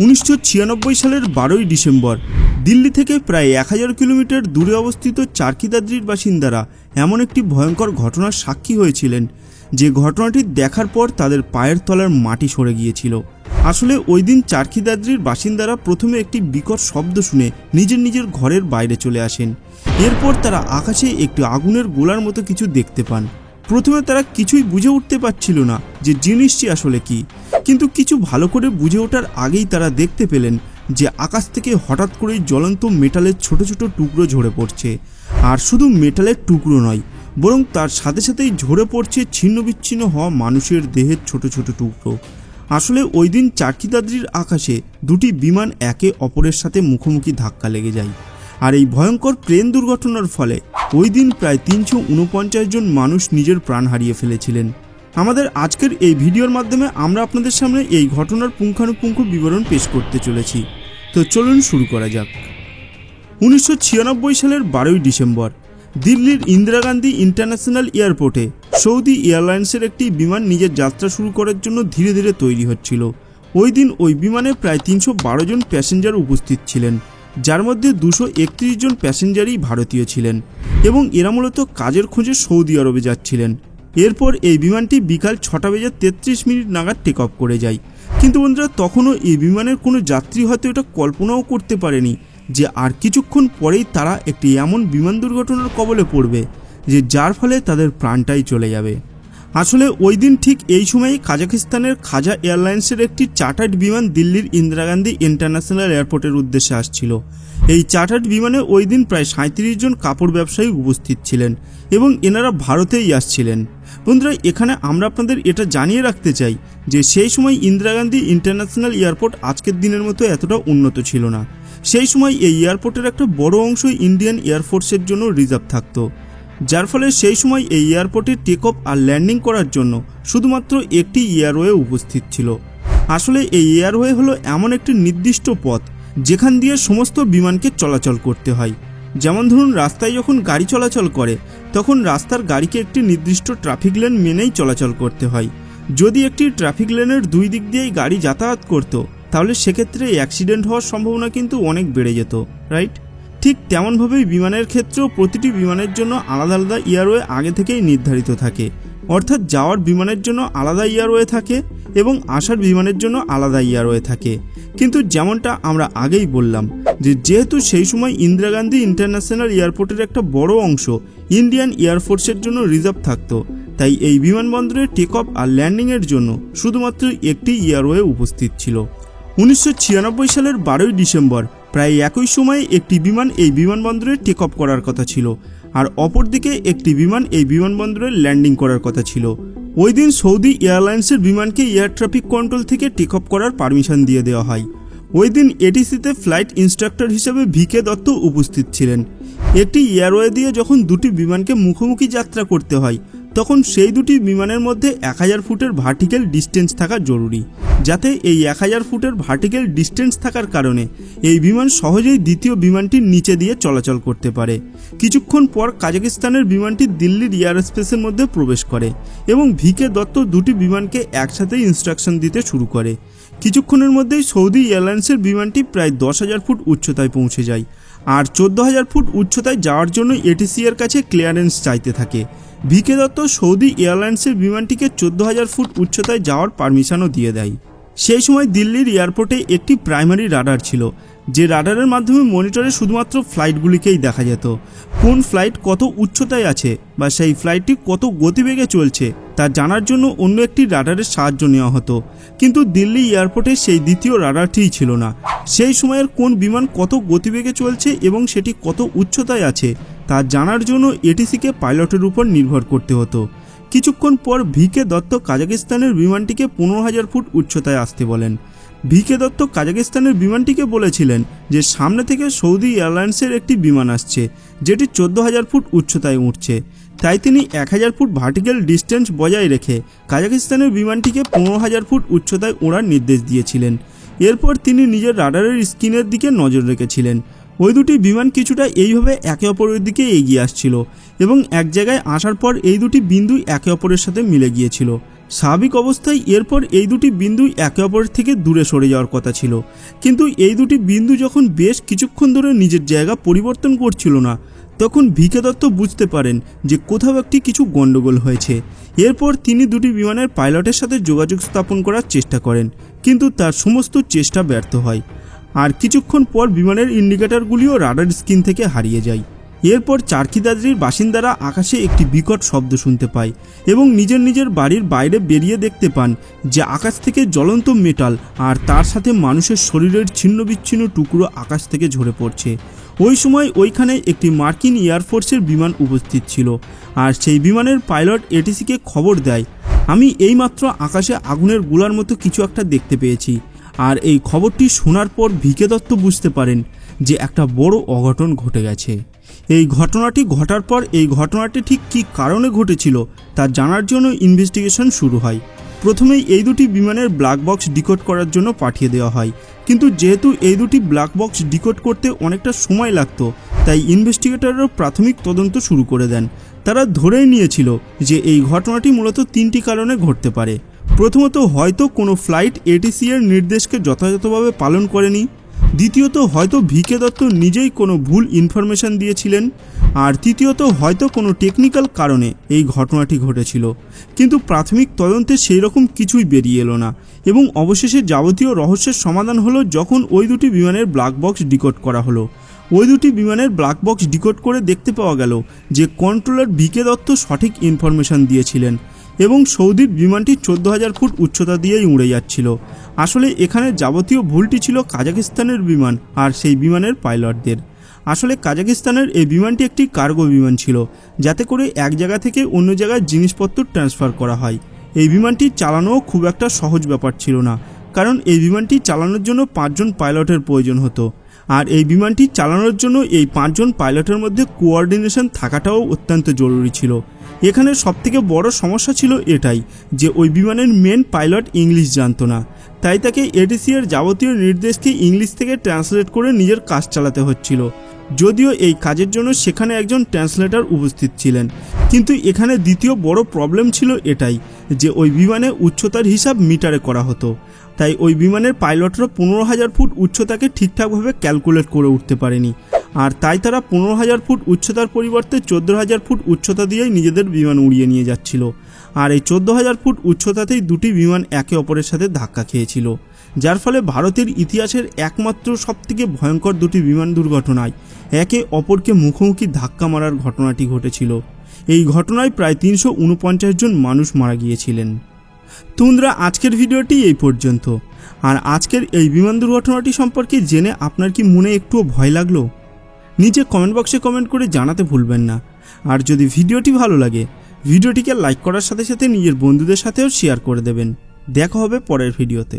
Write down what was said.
1996 সালের 12ই ডিসেম্বর দিল্লি থেকে প্রায় 1000 কিলোমিটার দূরে অবস্থিত চারকি দাদ্রির বাসিন্দারা এমন একটি ভয়ঙ্কর ঘটনার সাক্ষী হয়েছিলেন যে ঘটনাটি দেখার পর তাদের পায়ের তলার মাটি সরে গিয়েছিল। আসলে ওই দিন চারকি দাদ্রির বাসিন্দারা প্রথমে একটি বিকট শব্দ শুনে নিজের ঘরের বাইরে চলে আসেন। এরপর তারা আকাশে একটি আগুনের গোলার মতো কিছু দেখতে পান। প্রথমে তারা কিছুই বুঝে উঠতে পারছিল না যে জিনিসটি আসলে কি, কিন্তু কিছু ভালো করে বুঝে ওঠার আগেই তারা দেখতে পেলেন যে আকাশ থেকে হঠাৎ করেই জ্বলন্ত মেটালের ছোট ছোট টুকরো ঝরে পড়ছে। আর শুধু মেটালের টুকরো নয়, বরং তার সাথে সাথেই ঝরে পড়ছে ছিন্ন বিচ্ছিন্ন হওয়া মানুষের দেহের ছোট ছোট টুকরো। আসলে ওই দিন চারকি দাদ্রির আকাশে দুটি বিমান একে অপরের সাথে মুখোমুখি ধাক্কা লেগে যায়। আর এই ভয়ঙ্কর প্লেন দুর্ঘটনার ফলে ওই দিন প্রায় 349 জন মানুষ নিজের প্রাণ হারিয়ে ফেলেছিলেন। আমাদের আজকের এই ভিডিওর মাধ্যমে আমরা আপনাদের সামনে এই ঘটনার পুঙ্খানুপুঙ্খ বিবরণ পেশ করতে চলেছি। তো চলুন শুরু করা যাক। 1996 সালের 12ই ডিসেম্বর দিল্লির ইন্দিরা গান্ধী ইন্টারন্যাশনাল এয়ারপোর্টে সৌদি এয়ারলাইন্সের একটি বিমান নিজের যাত্রা শুরু করার জন্য ধীরে ধীরে তৈরি হচ্ছিল। ওই দিন ওই বিমানে প্রায় 312 জন প্যাসেঞ্জার উপস্থিত ছিলেন, যার মধ্যে 231 জন প্যাসেঞ্জারই ভারতীয় ছিলেন এবং এরা মূলত কাজের খোঁজে সৌদি আরবে যাচ্ছিলেন। এরপর এই বিমানটি বিকাল 6:33 নাগাদ টেক অফ করে যায়। কিন্তু বন্ধুরা, তখনও এই বিমানের কোনো যাত্রী হয়তো এটা কল্পনাও করতে পারেনি যে আর কিছুক্ষণ পরেই তারা একটি এমন বিমান দুর্ঘটনার কবলে পড়বে যে যার ফলে তাদের প্রাণটাই চলে যাবে। আসলে ওই দিন ঠিক এই সময়েই কাজাকিস্তানের খাজা এয়ারলাইন্সের একটি চার্টার্ড বিমান দিল্লির ইন্দিরা গান্ধী ইন্টারন্যাশনাল এয়ারপোর্টের উদ্দেশ্যে আসছিল। এই চার্টার্ড বিমানে ওই দিন প্রায় 37 জন কাপড় ব্যবসায়ী উপস্থিত ছিলেন এবং এনারা ভারতেই আসছিলেন। বন্ধুরা, এখানে আমরা আপনাদের এটা জানিয়ে রাখতে চাই যে সেই সময় ইন্দিরা গান্ধী ইন্টারন্যাশনাল এয়ারপোর্ট আজকের দিনের মতো এতটা উন্নত ছিল না। সেই সময় এই এয়ারপোর্টের একটা বড় অংশ ইন্ডিয়ান এয়ারফোর্সের জন্য রিজার্ভ থাকতো, যার ফলে সেই সময় এই এয়ারপোর্টে টেক অফ আর ল্যান্ডিং করার জন্য শুধুমাত্র একটি এয়ারওয়ে উপস্থিত ছিল। আসলে এই এয়ারওয়ে হলো এমন একটি নির্দিষ্ট পথ যেখান দিয়ে সমস্ত বিমানকে চলাচল করতে হয়। যেমন ধরুন, রাস্তায় যখন গাড়ি চলাচল করে তখন রাস্তার গাড়িকে একটি নির্দিষ্ট ট্রাফিক লেন মেনেই চলাচল করতে হয়। যদি একটি ট্রাফিক লেনের দুই দিক দিয়েই গাড়ি যাতায়াত করত তাহলে সেক্ষেত্রে অ্যাক্সিডেন্ট হওয়ার সম্ভাবনা কিন্তু অনেক বেড়ে যেত, রাইট? ঠিক তেমনভাবেই বিমানের ক্ষেত্রেও প্রতিটি বিমানের জন্য আলাদা আলাদা এয়ারওয়ে আগে থেকেই নির্ধারিত থাকে। অর্থাৎ যাওয়ার বিমানের জন্য আলাদা এয়ারওয়ে থাকে এবং আসার বিমানের জন্য আলাদা এয়ারওয়ে থাকে। কিন্তু যেমনটা আমরা আগেই বললাম যে যেহেতু সেই সময় ইন্দিরা গান্ধী ইন্টারন্যাশনাল এয়ারপোর্টের একটা বড় অংশ ইন্ডিয়ান এয়ারফোর্সের জন্য রিজার্ভ থাকতো, তাই এই বিমানবন্দরে টেক অফ আর ল্যান্ডিংয়ের জন্য শুধুমাত্র একটি এয়ারওয়ে উপস্থিত ছিল। 1996 সালের 12ই ডিসেম্বর প্রায় একই সময়ে একটি বিমান এই বিমানবন্দরে টেক অফ করার কথা ছিল, আর অপরদিকে একটি বিমান এই বিমানবন্দরে ল্যান্ডিং করার কথা ছিল। ওই দিন সৌদি এয়ারলাইন্সের বিমানকে এয়ার ট্রাফিক কন্ট্রোল থেকে টেক অফ করার পারমিশন দিয়ে দেওয়া হয়। ওই দিন এটিসিতে ফ্লাইট ইনস্ট্রাক্টর হিসেবে ভিকে দত্ত উপস্থিত ছিলেন। একটি এয়ারওয়ে দিয়ে যখন দুটি বিমানকে মুখোমুখি যাত্রা করতে হয় তখন সেই দুটি বিমানের মধ্যে 1000 ফুটের ভার্টিক্যাল ডিস্টেন্স থাকা জরুরি, যাতে এই 1000 ফুটের ভার্টিক্যাল ডিস্টেন্স থাকার কারণে এই বিমান সহজেই দ্বিতীয় বিমানটির নিচে দিয়ে চলাচল করতে পারে। কিছুক্ষণ পর কাজাকিস্তানের বিমানটি দিল্লির এয়ার স্পেসের মধ্যে প্রবেশ করে এবং ভিকে দত্ত দুটি বিমানকে একসাথে ইনস্ট্রাকশন দিতে শুরু করে। কিছুক্ষণের মধ্যেই সৌদি এয়ারলাইন্সের বিমানটি প্রায় 10,000 ফুট উচ্চতায় পৌঁছে যায় আর 14,000 ফুট উচ্চতায় যাওয়ার জন্য এটিসি এর কাছে ক্লিয়ারেন্স চাইতে থাকে। ভিকে দত্ত সৌদি এয়ারলাইন্সের বিমানটিকে 14,000 ফুট উচ্চতায় যাওয়ার পারমিশনও দিয়ে দেয়। সেই সময় দিল্লির এয়ারপোর্টে একটি প্রাইমারি রাডার ছিল, যে রাডারের মাধ্যমে মনিটরে শুধুমাত্র ফ্লাইটগুলিকেই দেখা যেত। কোন ফ্লাইট কত উচ্চতায় আছে বা সেই ফ্লাইটটি কত গতিবেগে চলছে তা জানার জন্য অন্য একটি রাডারের সাহায্য নেওয়া হতো, কিন্তু দিল্লি এয়ারপোর্টে সেই দ্বিতীয় রাডারটিই ছিল না। সেই সময়ের কোন বিমান কত গতিবেগে চলছে এবং সেটি কত উচ্চতায় আছে তা জানার জন্য এটিসিকে পাইলটের উপর নির্ভর করতে হতো। কিছুক্ষণ পর ভিকে দত্ত কাজাকিস্তানের বিমানটিকে 15,000 ফুট উচ্চতায় আসতে বলেন। ভিকে দত্ত কাজাকিস্তানের বিমানটিকে বলেছিলেন যে সামনে থেকে সৌদি এয়ারলাইন্সের একটি বিমান আসছে যেটি 14,000 ফুট উচ্চতায় উঠছে, তাই তিনি 1000 ফুট ভার্টিক্যাল ডিস্টেন্স বজায় রেখে কাজাকিস্তানের বিমানটিকে 15,000 ফুট উচ্চতায় ওড়ার নির্দেশ দিয়েছিলেন। এরপর তিনি নিজের রাডারের স্ক্রিনের দিকে নজর রেখেছিলেন। ওই দুটি বিমান কিছুটা এইভাবে একে অপরের দিকে এগিয়ে আসছিল এবং এক জায়গায় আসার পর এই দুটি বিন্দু একে অপরের সাথে মিলে গিয়েছিল। স্বাভাবিক অবস্থায় এরপর এই দুটি বিন্দু একে অপরের থেকে দূরে সরে যাওয়ার কথা ছিল, কিন্তু এই দুটি বিন্দু যখন বেশ কিছুক্ষণ ধরে নিজের জায়গা পরিবর্তন করছিল না, তখন ভিকে দত্ত বুঝতে পারেন যে কোথাও একটি কিছু গণ্ডগোল হয়েছে। এরপর তিনি দুটি বিমানের পাইলটের সাথে যোগাযোগ স্থাপন করার চেষ্টা করেন, কিন্তু তার সমস্ত চেষ্টা ব্যর্থ হয়। আর কিছুক্ষণ পর বিমানের ইন্ডিকেটরগুলিও রাডার স্ক্রিন থেকে হারিয়ে যায়। এরপর চারকিদাদ্রির বাসিন্দারা আকাশে একটি বিকট শব্দ শুনতে পায় এবং নিজের বাড়ির বাইরে বেরিয়ে দেখতে পান যে আকাশ থেকে জ্বলন্ত মেটাল আর তার সাথে মানুষের শরীরের ছিন্ন বিচ্ছিন্ন টুকরো আকাশ থেকে ঝরে পড়ছে। ওই সময় ওইখানে একটি মার্কিন এয়ারফোর্সের বিমান উপস্থিত ছিল, আর সেই বিমানের পাইলট এটিসিকে খবর দেয়, আমি এইমাত্র আকাশে আগুনের গোলার মতো কিছু একটা দেখতে পেয়েছি। আর এই খবরটি শোনার পর ভিকে দত্ত বুঝতে পারেন যে একটা বড় অঘটন ঘটে গেছে। এই ঘটনাটি ঘটার পর এই ঘটনাটি ঠিক কী কারণে ঘটেছিল তা জানার জন্য ইনভেস্টিগেশন শুরু হয়। প্রথমেই এই দুটি বিমানের ব্ল্যাক বক্স ডিকোড করার জন্য পাঠিয়ে দেওয়া হয়, কিন্তু যেহেতু এই দুটি ব্ল্যাক বক্স ডিকোড করতে অনেকটা সময় লাগতো, তাই ইনভেস্টিগেটররা প্রাথমিক তদন্ত শুরু করে দেন। তারা ধরেই নিয়েছিল যে এই ঘটনাটি মূলত তিনটি কারণে ঘটতে পারে। প্রথমত, হয়তো কোনো ফ্লাইট এটিসি এর নির্দেশকে যথাযথভাবে পালন করেনি। দ্বিতীয়ত, হয়তো ভিকে দত্ত নিজেই কোনো ভুল ইনফরমেশন দিয়েছিলেন। আর তৃতীয়ত, হয়তো কোনো টেকনিক্যাল কারণে এই ঘটনাটি ঘটেছিল, কিন্তু প্রাথমিক তদন্তে সেই রকম কিছুই বেরিয়ে এলো না। এবং অবশেষে যাবতীয় রহস্যের সমাধান হলো যখন ওই দুটি বিমানের ব্ল্যাক বক্স ডিকোড করা হলো। ওই দুটি বিমানের ব্ল্যাক বক্স ডিকোড করে দেখতে পাওয়া গেল যে কন্ট্রোলার ভিকে দত্ত সঠিক ইনফরমেশন দিয়েছিলেন এবং সৌদির বিমানটি 14,000 ফুট উচ্চতা দিয়েই উড়ে যাচ্ছিল। আসলে এখানে যাবতীয় ভুলটি ছিল কাজাকিস্তানের বিমান আর সেই বিমানের পাইলটদের। আসলে কাজাকিস্তানের এই বিমানটি একটি কার্গো বিমান ছিল, যাতে করে এক জায়গা থেকে অন্য জায়গায় জিনিসপত্র ট্রান্সফার করা হয়। এই বিমানটি চালানোও খুব একটা সহজ ব্যাপার ছিল না, কারণ এই বিমানটি চালানোর জন্য 5 জন পাইলটের প্রয়োজন হতো। আর এই বিমানটি চালানোর জন্য এই 5 জন পাইলটের মধ্যে কোঅর্ডিনেশন থাকাটাও অত্যন্ত জরুরি ছিল। এখানে সবথেকে বড় সমস্যা ছিল এটাই যে ওই বিমানের মেন পাইলট ইংলিশ জানতো না, তাই তাকে এটিসি এর যাবতীয় নির্দেশকে ইংলিশ থেকে ট্রান্সলেট করে নিজের কাজ চালাতে হচ্ছিল। যদিও এই কাজের জন্য সেখানে একজন ট্রান্সলেটর উপস্থিত ছিলেন, কিন্তু এখানে দ্বিতীয় বড় প্রবলেম ছিল এটাই যে ওই বিমানে উচ্চতার হিসাব মিটারে করা হতো, তাই ওই বিমানের পাইলটরা 15,000 ফুট উচ্চতাকে ঠিকঠাকভাবে ক্যালকুলেট করে উঠতে পারেনি। আর তাই তারা 15,000 ফুট উচ্চতার পরিবর্তে 14,000 ফুট উচ্চতা দিয়েই নিজেদের বিমান উড়িয়ে নিয়ে যাচ্ছিল। আর এই 14,000 ফুট উচ্চতাতেই দুটি বিমান একে অপরের সাথে ধাক্কা খেয়েছিল, যার ফলে ভারতের ইতিহাসের একমাত্র সবথেকে ভয়ঙ্কর দুটি বিমান দুর্ঘটনায় একে অপরকে মুখোমুখি ধাক্কা মারার ঘটনাটি ঘটেছিল। এই ঘটনায় প্রায় 349 জন মানুষ মারা গিয়েছিলেন। তোমরা আজকের ভিডিওটি এই পর্যন্ত। আর আজকের এই বিমান দুর্ঘটনাটি সম্পর্কে জেনে আপনার কি মনে একটুও ভয় লাগলো? নিচে কমেন্ট বক্সে কমেন্ট করে জানাতে ভুলবেন না। আর যদি ভিডিওটি ভালো লাগে, ভিডিওটিকে লাইক করার সাথে সাথে নিজের বন্ধুদের সাথেও শেয়ার করে দেবেন। দেখা হবে পরের ভিডিওতে।